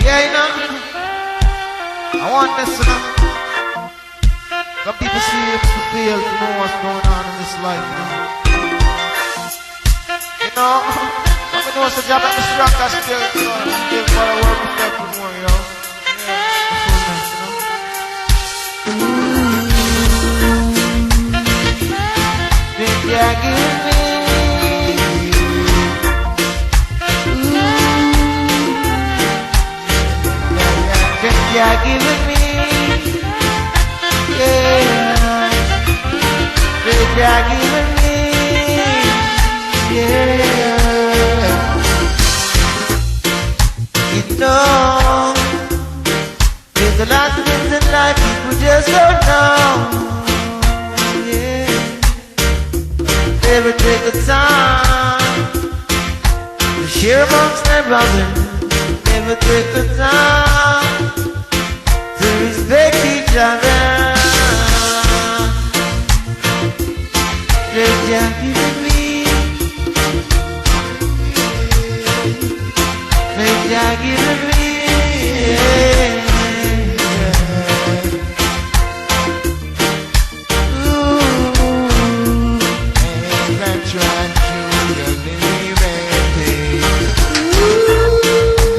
Yeah, you know, I want this, you know. Some people see it to feel to know what's going on in this life, you know. You know, I know it's a job that Mr. Rock has still, you know, give for a work with them for more, you know. Yeah, that's so nice, you know. Think you're giving me. You're giving me, yeah. You're giving me, yeah. You know, there's a lot of things in life people just don't know, yeah. Never take the time to share amongst their brothers. Never take the time to respect each other. Just giving me, just giving me, Ooh, and I'm trying to live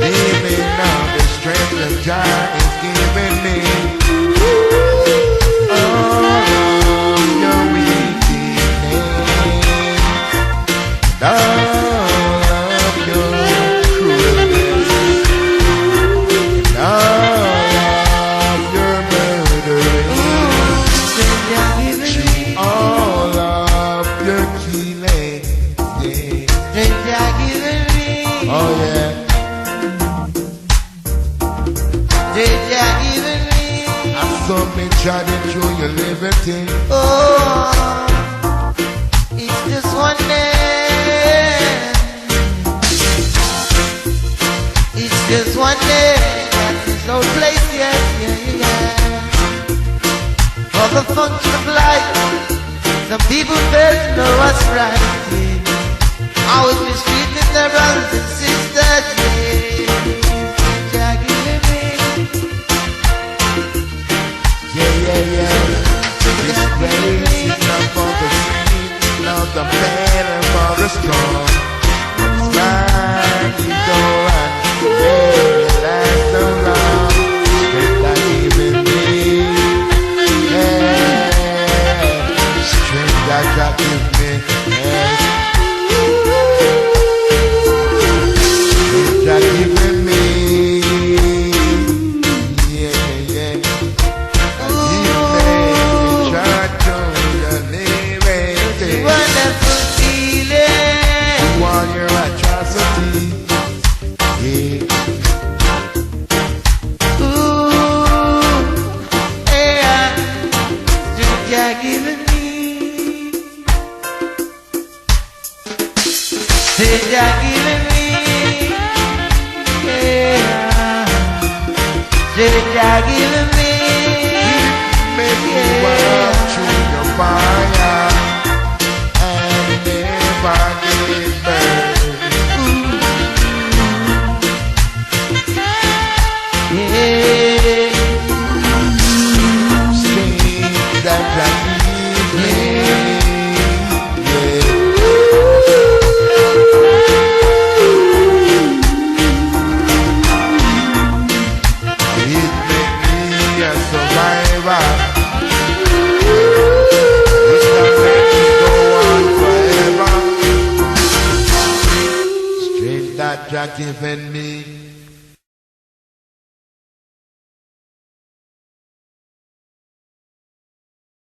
living on the strength of God is giving me. Trying through your liberty. Oh, it's just one day. It's just one day. There's no place yet. Yeah. For the function of life, some people fail to know what's right. Yeah. Always mistreating their brothers and sisters. Yeah. This place is not for the sweet, not the bad and for the strong. It's right, you don't run, baby, last so long. Strength that giving me, yeah. Strength that God give me, yeah. Strength that giving me. You're giving me, make me walk through your fire and never get burned. Yeah, sing that Jack giving me.